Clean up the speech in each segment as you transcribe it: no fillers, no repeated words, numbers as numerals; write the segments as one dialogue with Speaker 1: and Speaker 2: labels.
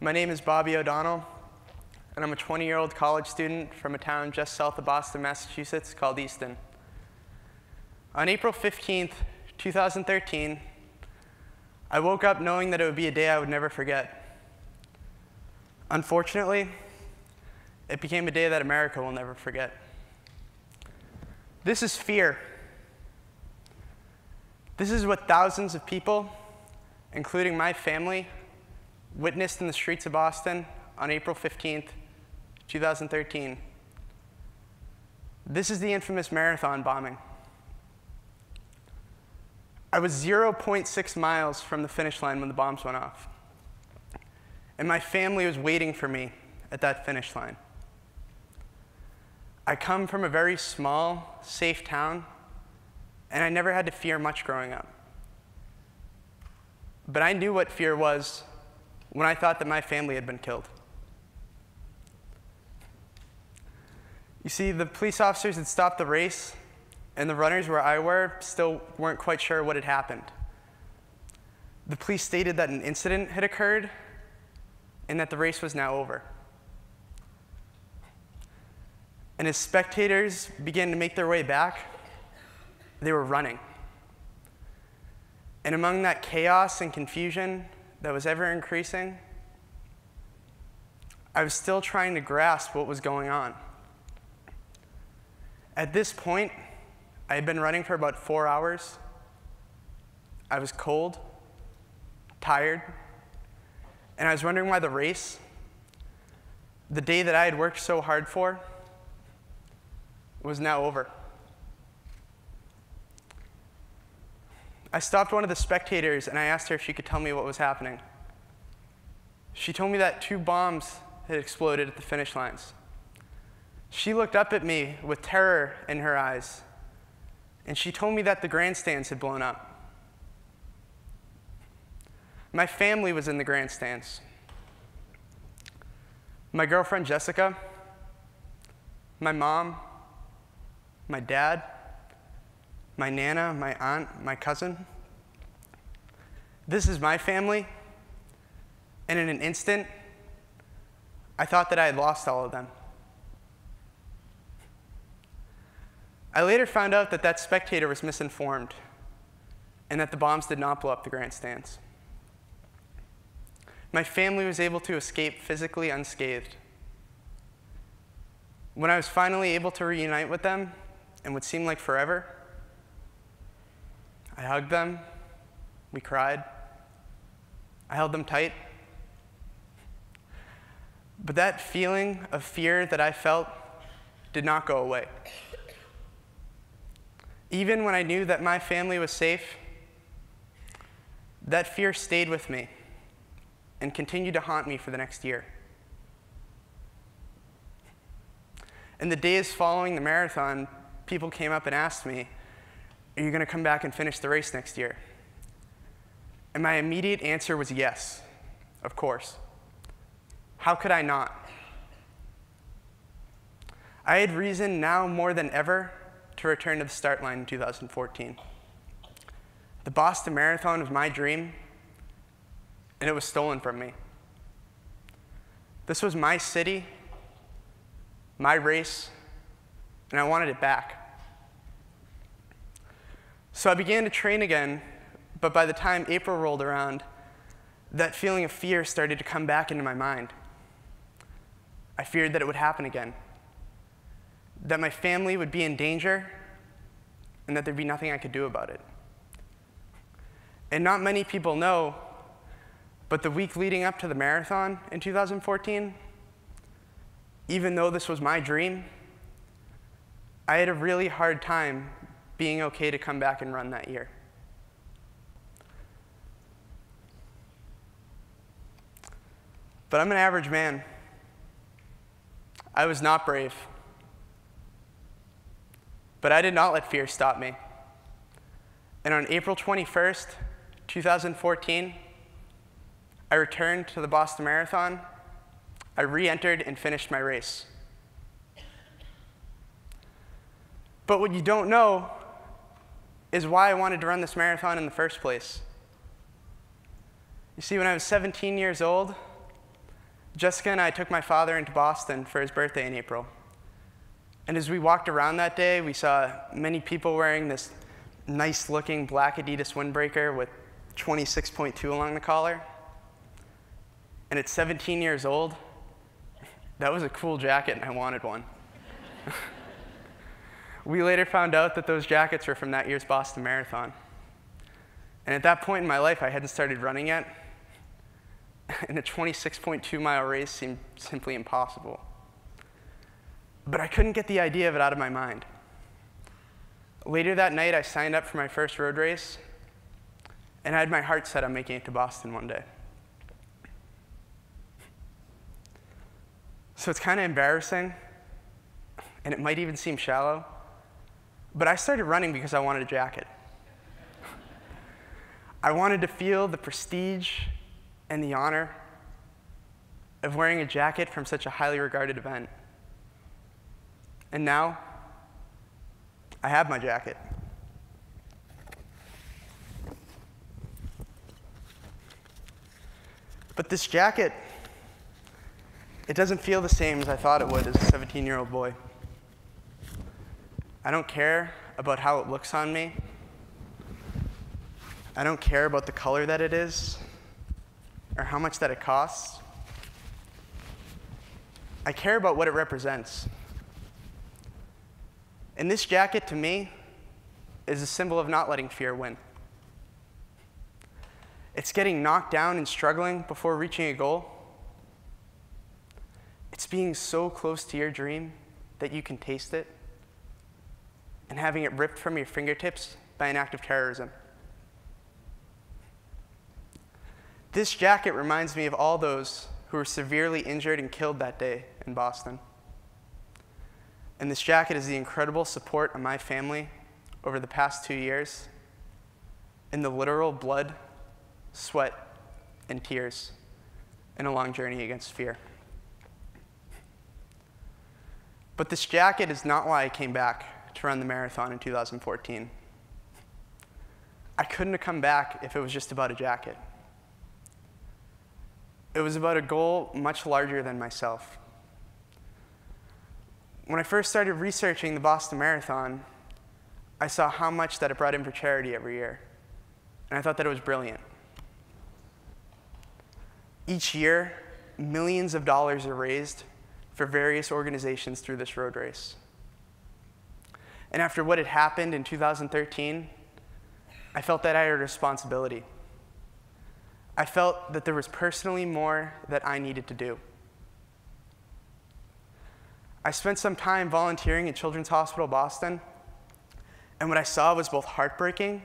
Speaker 1: My name is Bobby O'Donnell, and I'm a 20-year-old college student from a town just south of Boston, Massachusetts called Easton. On April 15th, 2013, I woke up knowing that it would be a day I would never forget. Unfortunately, it became a day that America will never forget. This is fear. This is what thousands of people, including my family, witnessed in the streets of Boston on April 15th, 2013. This is the infamous marathon bombing. I was 0.6 miles from the finish line when the bombs went off, and my family was waiting for me at that finish line. I come from a very small, safe town, and I never had to fear much growing up. But I knew what fear was when I thought that my family had been killed. You see, the police officers had stopped the race, and the runners where I were still weren't quite sure what had happened. The police stated that an incident had occurred and that the race was now over. And as spectators began to make their way back, they were running. And among that chaos and confusion that was ever increasing, I was still trying to grasp what was going on. At this point, I had been running for about 4 hours. I was cold, tired, and I was wondering why the race, the day that I had worked so hard for, was now over. I stopped one of the spectators and I asked her if she could tell me what was happening. She told me that 2 bombs had exploded at the finish lines. She looked up at me with terror in her eyes, and she told me that the grandstands had blown up. My family was in the grandstands. My girlfriend Jessica, my mom, my dad, my nana, my aunt, my cousin. This is my family, and in an instant, I thought that I had lost all of them. I later found out that that spectator was misinformed and that the bombs did not blow up the grandstands. My family was able to escape physically unscathed. When I was finally able to reunite with them in what seemed like forever, I hugged them, we cried, I held them tight. But that feeling of fear that I felt did not go away. Even when I knew that my family was safe, that fear stayed with me and continued to haunt me for the next year. In the days following the marathon, people came up and asked me, "Are you going to come back and finish the race next year?" And my immediate answer was yes, of course. How could I not? I had reason now more than ever to return to the start line in 2014. The Boston Marathon was my dream, and it was stolen from me. This was my city, my race, and I wanted it back. So I began to train again, but by the time April rolled around, that feeling of fear started to come back into my mind. I feared that it would happen again, that my family would be in danger, and that there'd be nothing I could do about it. And not many people know, but the week leading up to the marathon in 2014, even though this was my dream, I had a really hard time being okay to come back and run that year. But I'm an average man. I was not brave. But I did not let fear stop me. And on April 21st, 2014, I returned to the Boston Marathon. I re-entered and finished my race. But what you don't know is why I wanted to run this marathon in the first place. You see, when I was 17 years old, Jessica and I took my father into Boston for his birthday in April. And as we walked around that day, we saw many people wearing this nice-looking black Adidas windbreaker with 26.2 along the collar. And at 17 years old, that was a cool jacket, and I wanted one. We later found out that those jackets were from that year's Boston Marathon. And at that point in my life, I hadn't started running yet, and a 26.2-mile race seemed simply impossible. But I couldn't get the idea of it out of my mind. Later that night, I signed up for my first road race, and I had my heart set on making it to Boston one day. So it's kind of embarrassing, and it might even seem shallow, but I started running because I wanted a jacket. I wanted to feel the prestige and the honor of wearing a jacket from such a highly regarded event. And now, I have my jacket. But this jacket, it doesn't feel the same as I thought it would as a 17-year-old boy. I don't care about how it looks on me. I don't care about the color that it is or how much that it costs. I care about what it represents. And this jacket, to me, is a symbol of not letting fear win. It's getting knocked down and struggling before reaching a goal. It's being so close to your dream that you can taste it, and having it ripped from your fingertips by an act of terrorism. This jacket reminds me of all those who were severely injured and killed that day in Boston. And this jacket is the incredible support of my family over the past 2 years in the literal blood, sweat, and tears in a long journey against fear. But this jacket is not why I came back to run the marathon in 2014. I couldn't have come back if it was just about a jacket. It was about a goal much larger than myself. When I first started researching the Boston Marathon, I saw how much that it brought in for charity every year, and I thought that it was brilliant. Each year, millions of dollars are raised for various organizations through this road race. And after what had happened in 2013, I felt that I had a responsibility. I felt that there was personally more that I needed to do. I spent some time volunteering at Children's Hospital Boston, and what I saw was both heartbreaking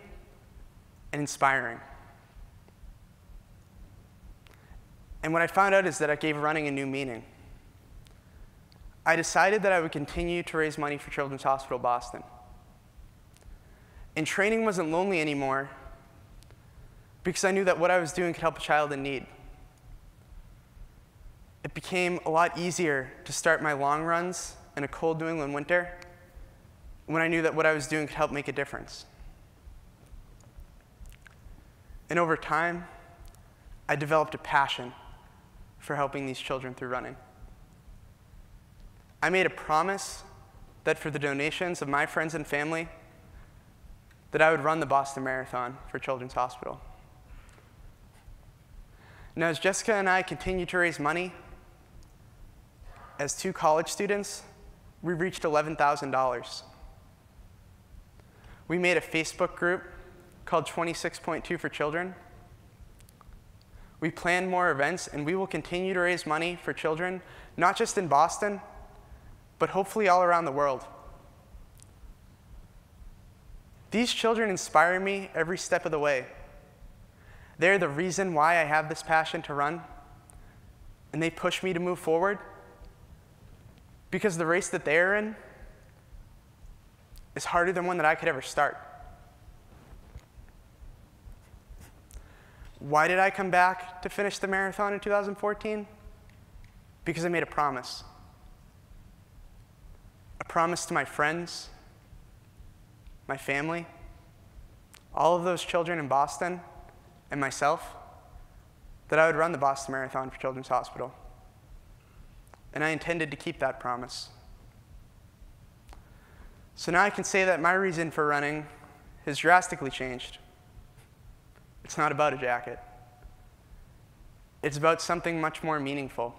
Speaker 1: and inspiring. And what I found out is that it gave running a new meaning. I decided that I would continue to raise money for Children's Hospital Boston. And training wasn't lonely anymore because I knew that what I was doing could help a child in need. It became a lot easier to start my long runs in a cold New England winter when I knew that what I was doing could help make a difference. And over time, I developed a passion for helping these children through running. I made a promise that for the donations of my friends and family, that I would run the Boston Marathon for Children's Hospital. Now, as Jessica and I continue to raise money, as 2 college students, we reached $11,000. We made a Facebook group called 26.2 for Children. We planned more events, and we will continue to raise money for children, not just in Boston, but hopefully all around the world. These children inspire me every step of the way. They're the reason why I have this passion to run, and they push me to move forward because the race that they're in is harder than one that I could ever start. Why did I come back to finish the marathon in 2014? Because I made a promise. A promise to my friends, my family, all of those children in Boston, and myself, that I would run the Boston Marathon for Children's Hospital. and I intended to keep that promise. So now I can say that my reason for running has drastically changed. It's not about a jacket. It's about something much more meaningful.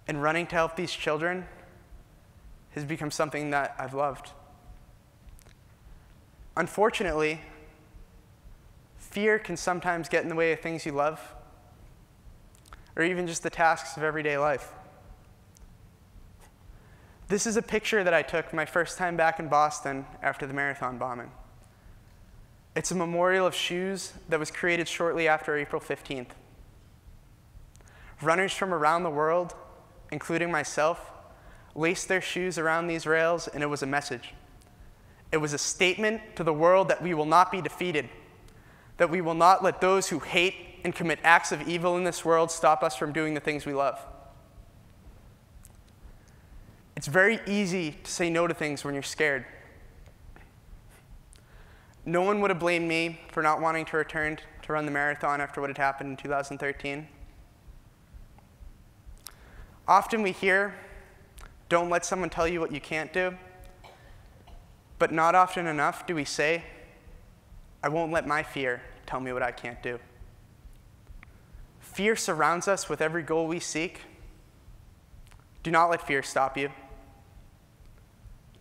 Speaker 1: And running to help these children has become something that I've loved. Unfortunately, fear can sometimes get in the way of things you love, or even just the tasks of everyday life. This is a picture that I took my first time back in Boston after the marathon bombing. It's a memorial of shoes that was created shortly after April 15th. Runners from around the world, including myself, laced their shoes around these rails, and it was a message. It was a statement to the world that we will not be defeated, that we will not let those who hate and commit acts of evil in this world stop us from doing the things we love. It's very easy to say no to things when you're scared. No one would have blamed me for not wanting to return to run the marathon after what had happened in 2013. Often we hear, don't let someone tell you what you can't do. But not often enough do we say, I won't let my fear tell me what I can't do. Fear surrounds us with every goal we seek. Do not let fear stop you.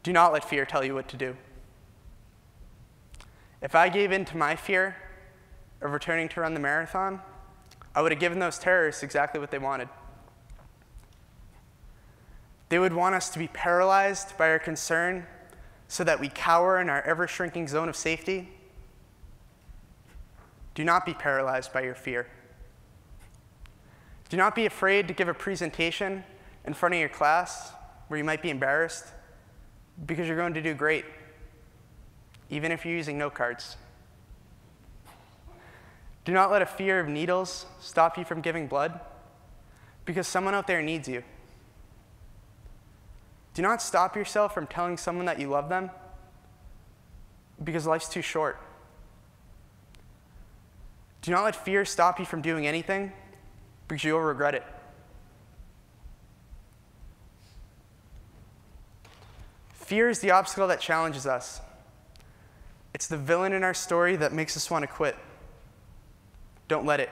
Speaker 1: Do not let fear tell you what to do. If I gave in to my fear of returning to run the marathon, I would have given those terrorists exactly what they wanted. They would want us to be paralyzed by our concern so that we cower in our ever-shrinking zone of safety. Do not be paralyzed by your fear. Do not be afraid to give a presentation in front of your class where you might be embarrassed, because you're going to do great, even if you're using note cards. Do not let a fear of needles stop you from giving blood, because someone out there needs you. Do not stop yourself from telling someone that you love them, because life's too short. Do not let fear stop you from doing anything, because you'll regret it. Fear is the obstacle that challenges us. It's the villain in our story that makes us want to quit. Don't let it.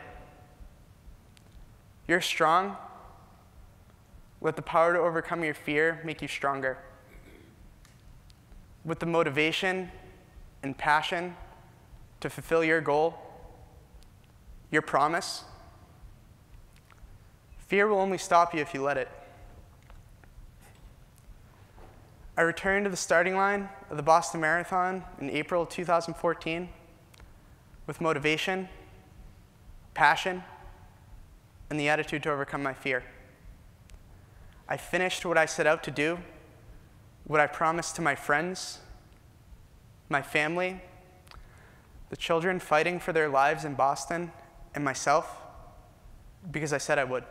Speaker 1: You're strong. Let the power to overcome your fear make you stronger. With the motivation and passion to fulfill your goal, your promise, fear will only stop you if you let it. I returned to the starting line of the Boston Marathon in April 2014 with motivation, passion, and the attitude to overcome my fear. I finished what I set out to do, what I promised to my friends, my family, the children fighting for their lives in Boston, and myself, because I said I would.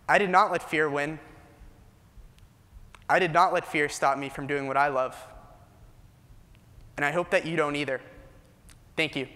Speaker 1: I did not let fear win. I did not let fear stop me from doing what I love. And I hope that you don't either. Thank you.